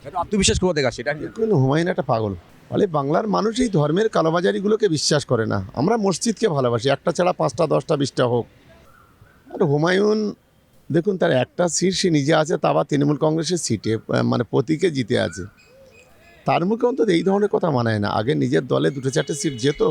এটা আত্মবিশ্বাস কোথা থেকে আসে এটা কিন্তু হুমায়ুন একটা পাগল। ফলে বাংলার মানুষ এই ধর্মের কালোবাজারিগুলোকে বিশ্বাস করে না। আমরা মসজিদকে ভালোবাসি, একটা ছাড়া 5টা 10টা 20টা হোক। আর হুমায়ুন দেখুন, তার একটা সিট সে নিজে আছে, তা আবার তৃণমূল কংগ্রেসের সিটে মানে প্রতীকে জিতে আছে। তার মুখে অন্তত এই ধরনের কথা মানায় না। আগে নিজের দলে 2-4টে সিট যেত,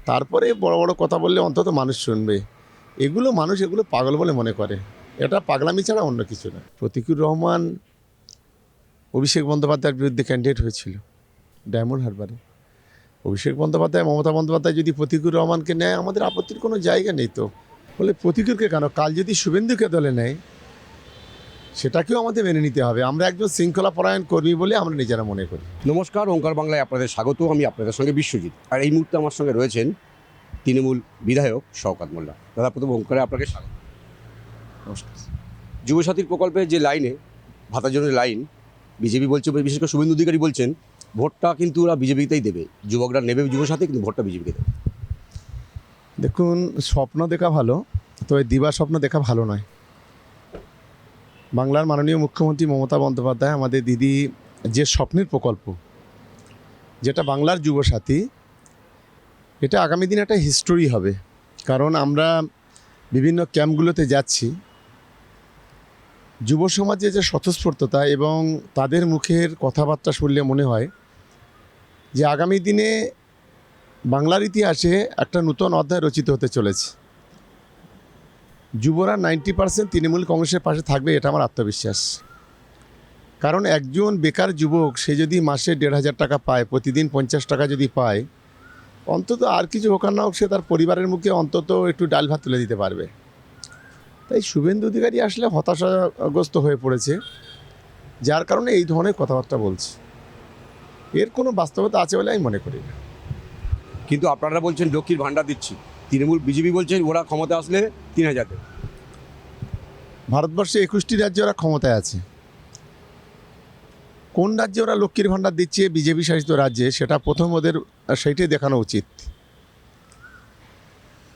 তারপরে বড় বড় কথা বললে অন্তত মানুষ শুনবে। মানুষ এগুলো পাগল বলে মনে করে। এটা পাগলামি ছাড়া অন্য কিছু না। প্রতিকুর রহমান অভিষেক বন্দ্যোপাধ্যায়ের বিরুদ্ধে ক্যান্ডিডেট হয়েছিল ডায়মন্ড হারবারে। অভিষেক বন্দ্যোপাধ্যায়, মমতা বন্দ্যোপাধ্যায় যদি প্রতিকুর রহমানকে নেয়, আমাদের আপত্তির কোনো জায়গা নেই। তো বলে প্রতিকুরকে কেন, কাল যদি শুভেন্দুকে দলে নেয় সেটাকেও আমাদের মেনে নিতে হবে। আমরা একজন শৃঙ্খলা পরায়ণ কর্মী বলে আমরা নিজেরা মনে করি। নমস্কার, ওঙ্কার বাংলায় আপনাদের স্বাগত। আমি আপনাদের সঙ্গে বিশ্বজিৎ, আর এই মুহূর্তে আমার সঙ্গে রয়েছেন তৃণমূল বিধায়ক শওকত মোল্লা। দাদা, প্রথম ওঙ্কারে আপনাকে স্বাগত। নমস্কার। যুবসাথীর প্রকল্পের যে লাইনে ভাতার জন্য লাইন, বিজেপি বলছে, বিশেষ করে শুভেন্দু অধিকারী বলছেন ভোটটা কিন্তু ওরা বিজেপিতেই দেবে, যুবকরা নেবে যুবসাথী, কিন্তু ভোটটা বিজেপিকে দেবে। দেখুন, স্বপ্ন দেখা ভালো, তবে দিবা স্বপ্ন দেখা ভালো নয়। বাংলার মাননীয় মুখ্যমন্ত্রী মমতা বন্দ্যোপাধ্যায়, আমাদের দিদি, যে স্বপ্নের প্রকল্প যেটা বাংলার যুবসাথী, এটা আগামী দিনে একটা হিস্টোরি হবে। কারণ আমরা বিভিন্ন ক্যাম্পগুলোতে যাচ্ছি, যুব সমাজে যে স্বতঃস্ফূর্ততা এবং তাদের মুখের কথাবার্তা শুনলে মনে হয় যে আগামী দিনে বাংলার ইতিহাসে একটা নূতন অধ্যায় রচিত হতে চলেছে। যুবরা 90% তৃণমূল কংগ্রেসের পাশে থাকবে, এটা আমার আত্মবিশ্বাস। কারণ একজন বেকার যুবক, সে যদি মাসে 1,500 টাকা পায়, প্রতিদিন 50 টাকা যদি পায়, অন্তত আর কিছু হোক আর না হোক, সে তার পরিবারের মুখে অন্তত একটু ডাল ভাত তুলে দিতে পারবে। তাই শুভেন্দু অধিকারী আসলে হতাশাগ্রস্ত হয়ে পড়েছে, যার কারণে এই ধরনের কথাবার্তা বলছে। এর কোনো বাস্তবতা আছে বলে আমি মনে করি না। কিন্তু আপনারা বলছেন লক্ষ্মীর ভাণ্ডার দিচ্ছি, তৃণমূল বিজেপি বলছেন ওরা ক্ষমতা আসলে 3,000 দেবে। ভারতবর্ষে 21টি রাজ্যে ওরা ক্ষমতায় আছে। কোন রাজ্যে ওরা লক্ষ্মীর ভাণ্ডার দিচ্ছে বিজেপি শাসিত রাজ্যে, সেটা প্রথম ওদের সেইটাই দেখানো উচিত।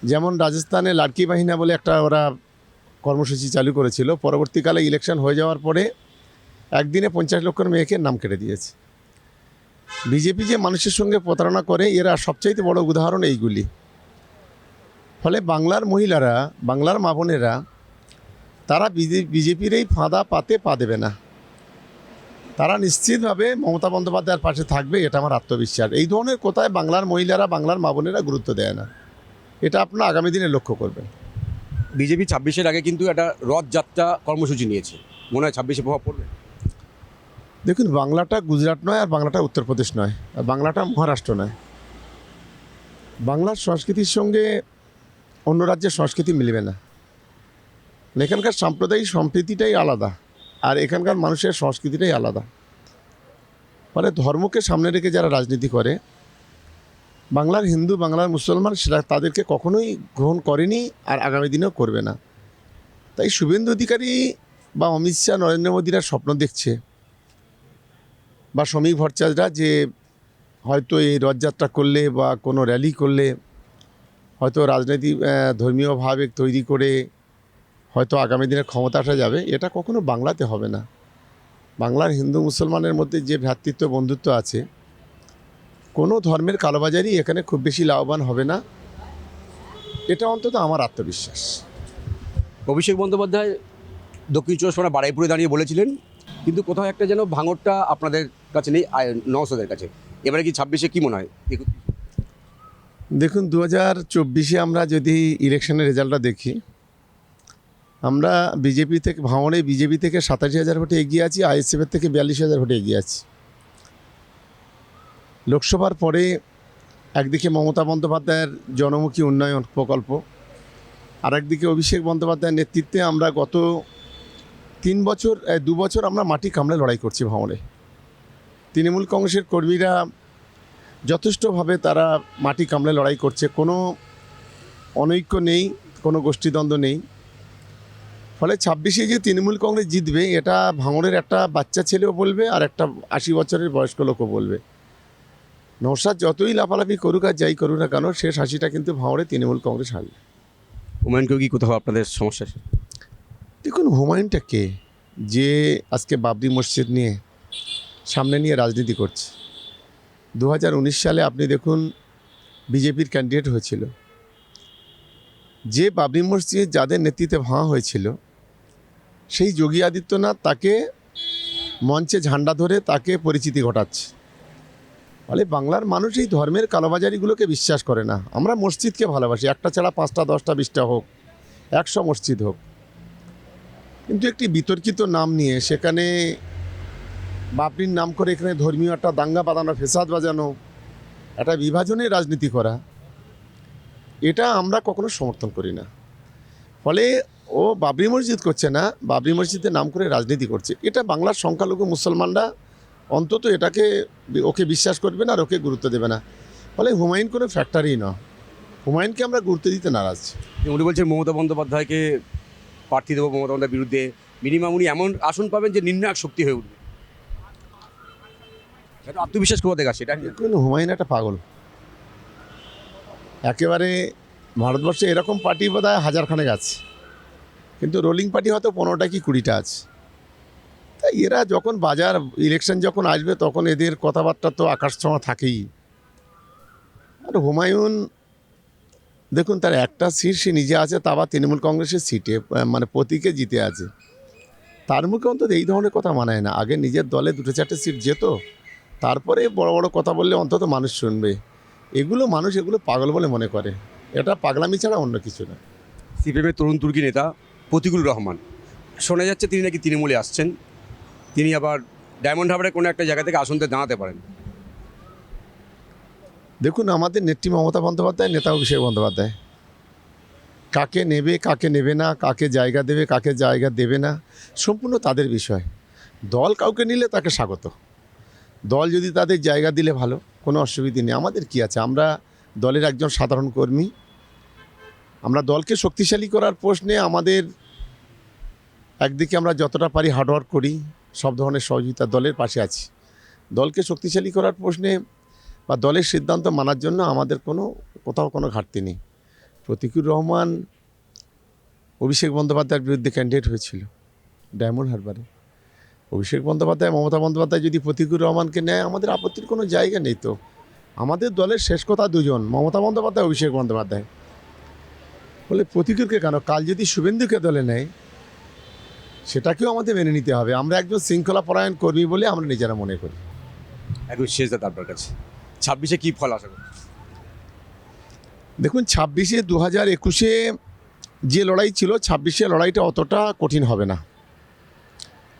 যেমন রাজস্থানে লাড়কি বাহিনা বলে একটা ওরা কর্মসূচি চালু করেছিল, পরবর্তীকালে ইলেকশন হয়ে যাওয়ার পরে একদিনে 50 লক্ষ মেয়েকে নাম কেটে দিয়েছে। বিজেপি যে মানুষের সঙ্গে প্রতারণা করে, এরা সবচাইতে বড় উদাহরণ এইগুলি। ফলে বাংলার মহিলারা, বাংলার মা বোনেরা, তারা বিজেপির এই ফাঁদা পাতে পা দেবে না। তারা নিশ্চিতভাবে মমতা বন্দ্যোপাধ্যায়ের পাশে থাকবে, এটা আমার আত্মবিশ্বাস। এই ধরনের কোথায় বাংলার মহিলারা, বাংলার মা বোনেরা গুরুত্ব দেয় না। এটা আপনারা আগামী দিনে লক্ষ্য করবেন। বিজেপি 26-এর আগে কিন্তু একটা রথযাত্রা কর্মসূচি নিয়েছে, মনে হয় 26-এ প্রভাব পড়বে। দেখুন, বাংলাটা গুজরাট নয়, আর বাংলাটা উত্তরপ্রদেশ নয়, আর বাংলাটা মহারাষ্ট্র নয়। বাংলার সংস্কৃতির সঙ্গে অন্য রাজ্যের সংস্কৃতি মিলবে না। এখানকার সাম্প্রদায়িক সম্প্রীতিটাই আলাদা, আর এখানকার মানুষের সংস্কৃতিটাই আলাদা। ফলে ধর্মকে সামনে রেখে যারা রাজনীতি করে, বাংলার হিন্দু, বাংলার মুসলমান, সেটা তাদেরকে কখনোই গ্রহণ করেনি, আর আগামী দিনেও করবে না। তাই শুভেন্দু অধিকারী বা অমিত শাহ, নরেন্দ্র মোদীরা স্বপ্ন দেখছে, বা শ্রমিক ভট্টাচার্যরা, যে হয়তো এই রথযাত্রা করলে বা কোনো র্যালি করলে হয়তো রাজনীতি ধর্মীয় ভাবে তৈরি করে হয়তো আগামী দিনে ক্ষমতা আসা যাবে। এটা কখনো বাংলাতে হবে না। বাংলার হিন্দু মুসলমানের মধ্যে যে ভ্রাতৃত্ব বন্ধুত্ব আছে, কোনো ধর্মের কালোবাজারি এখানে খুব বেশি লাভবান হবে না, এটা অন্তত আমার আত্মবিশ্বাস। অভিষেক বন্দ্যোপাধ্যায় দক্ষিণ 24 বারুইপুরে দাঁড়িয়ে বলেছিলেন, কিন্তু কোথাও একটা যেন ভাঙরটা আপনাদের কাছে নেই, নওশাদের কাছে। এবারে কি 26-এ কী মনে হয়? দেখুন, 2024-এ আমরা যদি ইলেকশনের রেজাল্টটা দেখি, আমরা বিজেপি থেকে বিজেপি থেকে 87,000 ভোটে এগিয়ে আছি, আইএসএফের থেকে 42,000 ভোটে এগিয়ে আছি। লোকসভার পরে একদিকে মমতা বন্দ্যোপাধ্যায়ের জনমুখী উন্নয়ন প্রকল্প, আর একদিকে অভিষেক বন্দ্যোপাধ্যায়ের নেতৃত্বে আমরা গত 2 বছর আমরা মাটি কামড়ে লড়াই করছি ভাঙড়ে। তৃণমূল কংগ্রেসের কর্মীরা যথেষ্টভাবে তারা মাটি কামড়ে লড়াই করছে, কোনো অনৈক্য নেই, কোনো গোষ্ঠীদ্বন্দ্ব নেই। ফলে 26-এ যে তৃণমূল কংগ্রেস জিতবে, এটা ভাঙড়ের একটা বাচ্চা ছেলেও বলবে, আর একটা 80 বছরের বয়স্ক লোকও বলবে। নওশাদ যতই লাফালাফি করুক আর যাই করুক না কেন, শেষ হাসিটা কিন্তু ভাঙড়ে তৃণমূল কংগ্রেস হারবে। হুমায়ুনকেও কি কোথাও আপনাদের সমস্যা? দেখুন, হুমায়ুনটা কে, যে আজকে বাবরি মসজিদ নিয়ে সামনে নিয়ে রাজনীতি করছে। 2019 সালে আপনি দেখুন বিজেপির ক্যান্ডিডেট হয়েছিল, যে বাবরি মসজিদ যাদের নেতৃত্বে ভাঙা হয়েছিল, সেই যোগী আদিত্যনাথ তাকে মঞ্চে ঝান্ডা ধরে তাকে পরিচিতি ঘটাচ্ছে। ফলে বাংলার মানুষ এই ধর্মের কালোবাজারিগুলোকে বিশ্বাস করে না। আমরা মসজিদকে ভালোবাসি, একটা ছাড়া 5টা 10টা 20টা হোক, 100 মসজিদ হোক, কিন্তু একটি বিতর্কিত নাম নিয়ে সেখানে বাবরির নাম করে এখানে ধর্মীয় একটা দাঙ্গা বাঁধানো, ফেসাদ বাজানো, একটা বিভাজনের রাজনীতি করা, এটা আমরা কখনো সমর্থন করি না। ফলে ও বাবরি মসজিদ করছে না, বাবরি মসজিদের নাম করে রাজনীতি করছে। এটা বাংলার সংখ্যালঘু মুসলমানরা অন্তত এটাকে ওকে বিশ্বাস করবে না আর ওকে গুরুত্ব দেবে না। ফলে হুমায়ুন কোনো ফ্যাক্টরি নয়, হুমায়ুনকে আমরা গুরুত্ব দিতে নারাজ। উনি বলছেন মমতা বন্দ্যোপাধ্যায়কে প্রার্থী দেবো মমতা বন্দ্যোপাধ্যায়ের বিরুদ্ধে, মিনিমাম উনি এমন আসন পাবেন যে নির্ণায়ক শক্তি হয়ে উঠবে। এটা আত্মবিশ্বাস কোথা থেকে আসে এটা? দেখুন, হুমায়ুন একটা পাগল একেবারে। ভারতবর্ষে এরকম পার্টি বোধহয় হাজারখানেক আছে, কিন্তু রোলিং পার্টি হয়তো 15টা কি 20টা আছে। তাই এরা যখন বাজার ইলেকশন যখন আসবে তখন এদের কথাবার্তা তো আকাশছোঁয়া থাকেই। আর হুমায়ুন দেখুন, তার একটা সিট সে নিজে আছে, তা আবার তৃণমূল কংগ্রেসের সিটে, মানে প্রতীকে জিতে আছে। তার মুখে অন্তত এই ধরনের কথা মানায় না। আগে নিজের দলে 2-4টে সিট যেত, তারপরে বড় বড় কথা বললে অন্তত মানুষ শুনবে। মানুষ এগুলো পাগল বলে মনে করে, এটা পাগলামি ছাড়া অন্য কিছু না। সিপিএমের তরুণ তুর্কি নেতা প্রতিকুল রহমান, শোনা যাচ্ছে তিনি নাকি তৃণমূলে আসছেন, তিনি আবার ডায়মন্ড হারবারের কোনো একটা জায়গা থেকে আসনতে দাঁড়াতে পারেন। দেখুন, আমাদের নেত্রী মমতা বন্দ্যোপাধ্যায়, নেতা অভিষেক বন্দ্যোপাধ্যায় কাকে নেবে কাকে নেবে না, কাকে জায়গা দেবে কাকে জায়গা দেবে না, সম্পূর্ণ তাদের বিষয়। দল কাউকে নিলে তাকে স্বাগত, দল যদি তাদের জায়গা দিলে ভালো, কোনো অসুবিধে নেই। আমাদের কি আছে, আমরা দলের একজন সাধারণ কর্মী। আমরা দলকে শক্তিশালী করার প্রশ্নে আমাদের একদিকে আমরা যতটা পারি হার্ডওয়ার্ক করি, সব ধরনের সহযোগিতা দলের পাশে আছি। দলকে শক্তিশালী করার প্রশ্নে বা দলের সিদ্ধান্ত মানার জন্য আমাদের কোথাও কোনো ঘাটতি নেই। প্রতিকুর রহমান অভিষেক বন্দ্যোপাধ্যায়ের বিরুদ্ধে ক্যান্ডিডেট হয়েছিল ডায়মন্ড হারবারে। অভিষেক বন্দ্যোপাধ্যায়, মমতা বন্দ্যোপাধ্যায় যদি প্রতিকুর রহমানকে নেয়, আমাদের আপত্তির কোনো জায়গা নেই। তো আমাদের দলের শেষ কথা দুজন, মমতা বন্দ্যোপাধ্যায়, অভিষেক বন্দ্যোপাধ্যায়। বলে প্রতিকুরকে কেন, কাল যদি শুভেন্দুকে দলে নেয় সেটাকেও আমাদের মেনে নিতে হবে। আমরা একজন শৃঙ্খলা পরায়ণ কর্মী বলে আমরা নিজেরা মনে করি। একদম শেষ দাদা আপনার কাছে, 26-এ কী ফল আশা করি? দেখুন, 26-এ 2021-এ যে লড়াই ছিল, 26-এ লড়াইটা অতটা কঠিন হবে না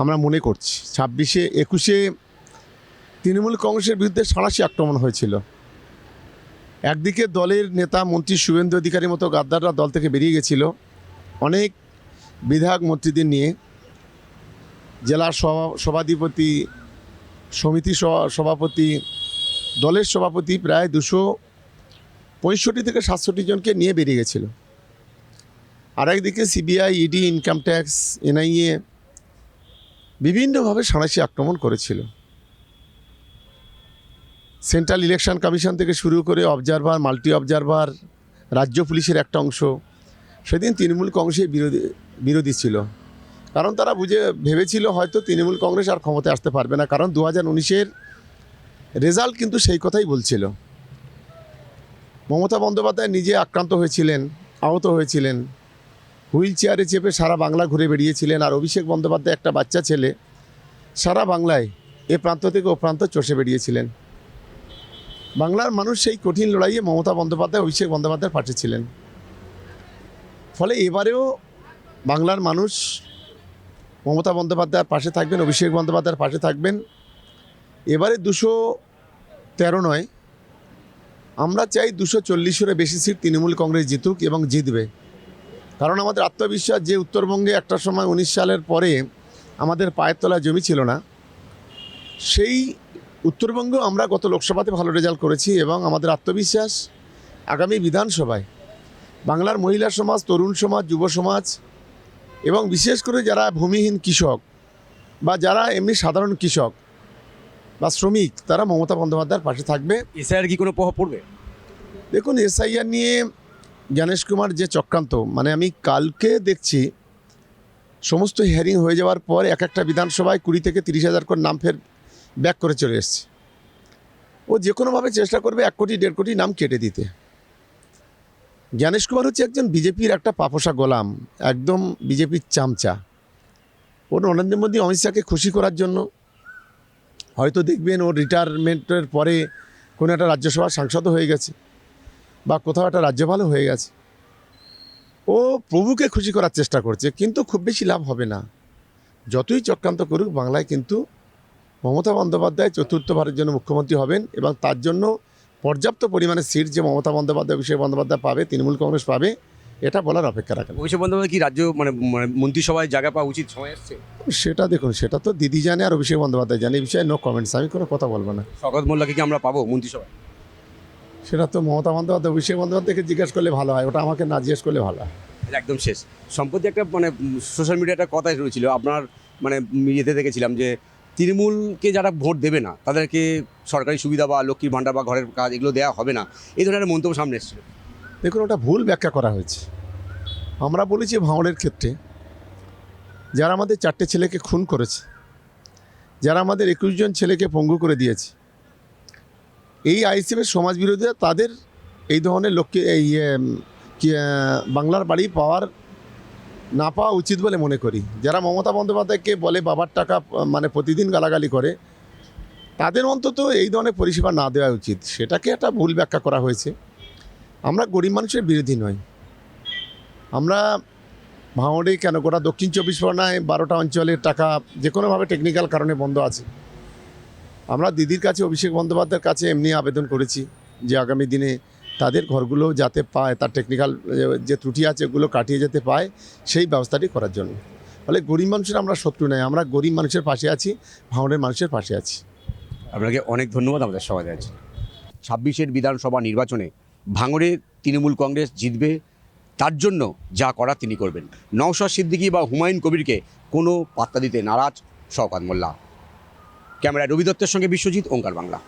আমরা মনে করছি। 21-এ তৃণমূল কংগ্রেসের বিরুদ্ধে সাঁড়াশি আক্রমণ হয়েছিল। একদিকে দলের নেতা মন্ত্রী শুভেন্দু অধিকারীর মতো গাদ্দাররা দল থেকে বেরিয়ে গেছিল, অনেক বিধায়ক মন্ত্রীদের নিয়ে। জেলা সভাধিপতি, সমিতি সভাপতি, দলের সভাপতি প্রায় 265 থেকে 67 জনকে নিয়ে বেরিয়ে গেছিল। আর একদিকে CBI, ED, income tax, NIA বিভিন্নভাবে সাঁড়াশি আক্রমণ করেছিল। সেন্ট্রাল ইলেকশন কমিশন থেকে শুরু করে অবজারভার, মাল্টি অবজারভার, রাজ্য পুলিশের একটা অংশ সেদিন তৃণমূল কংগ্রেসের বিরোধী ছিল। কারণ তারা ভেবেছিল হয়তো তৃণমূল কংগ্রেস আর ক্ষমতায় আসতে পারবে না, কারণ 2019-এর রেজাল্ট কিন্তু সেই কথাই বলছিল। মমতা বন্দ্যোপাধ্যায় নিজে আক্রান্ত হয়েছিলেন, আহত হয়েছিলেন, হুইল চেয়ারে চেপে সারা বাংলা ঘুরে বেরিয়েছিলেন। আর অভিষেক বন্দ্যোপাধ্যায় একটা বাচ্চা ছেলে, সারা বাংলায় এ প্রান্ত থেকে ও প্রান্ত চষে বেরিয়েছিলেন। বাংলার মানুষ সেই কঠিন লড়াইয়ে মমতা বন্দ্যোপাধ্যায়, অভিষেক বন্দ্যোপাধ্যায়ের পাশে ছিলেন। ফলে এবারেও বাংলার মানুষ মমতা বন্দ্যোপাধ্যায়ের পাশে থাকবেন, অভিষেক বন্দ্যোপাধ্যায়ের পাশে থাকবেন। এবারে 213 নয়, আমরা চাই 240-এর বেশি সিট তৃণমূল কংগ্রেস জিতুক এবং জিতবে। কারণ আমাদের আত্মবিশ্বাস যে উত্তরবঙ্গে একটা সময় 19 সালের পরে আমাদের পায়ের তলা জমি ছিল না, সেই উত্তরবঙ্গেও আমরা গত লোকসভাতে ভালো রেজাল্ট করেছি এবং আমাদের আত্মবিশ্বাস আগামী বিধানসভায় বাংলার মহিলা সমাজ, তরুণ সমাজ, যুব সমাজ এবং বিশেষ করে যারা ভূমিহীন কৃষক বা যারা এমনি সাধারণ কৃষক বা শ্রমিক, তারা মমতা বন্দ্যোপাধ্যায়ের পাশে থাকবে। এসআইআর কি কোনো প্রভাব পড়বে? দেখুন, এসআইআর নিয়ে জ্ঞানেশ কুমার যে চক্রান্ত, মানে আমি কালকে দেখছি সমস্ত হিয়ারিং হয়ে যাওয়ার পর এক একটা বিধানসভায় 20 থেকে 30 হাজার করে নাম ফের ব্যাক করে চলে এসছে। ও যে কোনোভাবে চেষ্টা করবে 1 কোটি 1.5 কোটি নাম কেটে দিতে। জ্ঞানেশ কুমার হচ্ছে একজন বিজেপির একটা পাপোষা গোলাম, একদম বিজেপির চামচা। ও নরেন্দ্র মোদী অমিত শাহকে খুশি করার জন্য হয়তো দেখবেন ওর রিটায়ারমেন্টের পরে কোনো একটা রাজ্যসভার সাংসদও হয়ে গেছে বা কোথাও একটা রাজ্যপালও হয়ে গেছে। ও প্রভুকে খুশি করার চেষ্টা করছে, কিন্তু খুব বেশি লাভ হবে না। যতই চক্রান্ত করুক, বাংলায় কিন্তু মমতা বন্দ্যোপাধ্যায় চতুর্থবারের জন্য মুখ্যমন্ত্রী হবেন এবং তার জন্য পর্যাপ্ত পরিমাণে সিট যে মমতা বন্দ্যোপাধ্যায়, অভিষেক বন্দ্যোপাধ্যায় পাবে, তৃণমূল কংগ্রেস পাবে, এটা বলার অপেক্ষা রাখেন। অভিষেক বন্দ্যোপাধ্যায় কি রাজ্য মানে মন্ত্রিসভায় জায়গা পাওয়া উচিত সময় আসছে? সেটা দেখুন, সেটা তো দিদি জানে আর অভিষেক বন্দ্যোপাধ্যায় জানে, এই বিষয়ে নো কমেন্টস, আমি কোনো কথা বলবো না। শওকত মোল্লাকে কি আমরা পাবো মন্ত্রিসভায়? সেটা তো মমতা বন্দ্যোপাধ্যায়, অভিষেক বন্দ্যোপাধ্যায়কে জিজ্ঞেস করলে ভালো হয়, ওটা আমাকে না জিজ্ঞেস করলে ভালো হয়। এটা একদম শেষ। সম্প্রতি একটা মানে সোশ্যাল মিডিয়ায় একটা কথা রয়েছিল, আপনার মানে ইয়েতে দেখেছিলাম যে তৃণমূলকে যারা ভোট দেবে না তাদেরকে সরকারি সুবিধা বা লক্ষ্মীর ভাণ্ডার বা ঘরের কাজ এগুলো দেওয়া হবে না, এই ধরনের একটা মন্তব্য সামনে এসেছিল। দেখুন, ওটা ভুল ব্যাখ্যা করা হয়েছে। আমরা বলেছি ভাঙড়ের ক্ষেত্রে যারা আমাদের 4টে ছেলেকে খুন করেছে, যারা আমাদের 21 জন ছেলেকে পঙ্গু করে দিয়েছে, এই আইএসএফের সমাজ বিরোধীরা তাদের এই ধরনের লোককে বাংলার বাড়ি না পাওয়া উচিত বলে মনে করি। যারা মমতা বন্দ্যোপাধ্যায়কে বলে বাবার টাকা মানে প্রতিদিন গালাগালি করে, তাদের অন্তত এই ধরনের পরিষেবা না দেওয়া উচিত। সেটাকে একটা ভুল ব্যাখ্যা করা হয়েছে। আমরা গরিব মানুষের বিরোধী নই। আমরা ভাঙড়ে কেন, গোটা দক্ষিণ 24 পরগনায় 12টা অঞ্চলের টাকা যে কোনোভাবে টেকনিক্যাল কারণে বন্ধ আছে। আমরা দিদির কাছে, অভিষেক বন্দ্যোপাধ্যায়ের কাছে এমনি আবেদন করেছি যে আগামী দিনে তাদের ঘরগুলো যাতে পায়, তার টেকনিক্যাল যে ত্রুটি আছে ওগুলো কাটিয়ে যেতে পায়, সেই ব্যবস্থাটি করার জন্য। ফলে গরিব মানুষের আমরা শত্রু নয়, আমরা গরিব মানুষের পাশে আছি, ভাঙড়ের মানুষের পাশে আছি। আপনাকে অনেক ধন্যবাদ আমাদের সবাই আছে। 26-এর বিধানসভা নির্বাচনে ভাঙড়ে তৃণমূল কংগ্রেস জিতবে, তার জন্য যা করা তিনি করবেন। নওশাদ সিদ্দিকী বা হুমায়ুন কবিরকে কোনো পাত্তা দিতে নারাজ শওকত মোল্লা। ক্যামেরায় রবি দত্তের সঙ্গে বিশ্বজিৎ, ওঙ্কার বাংলা।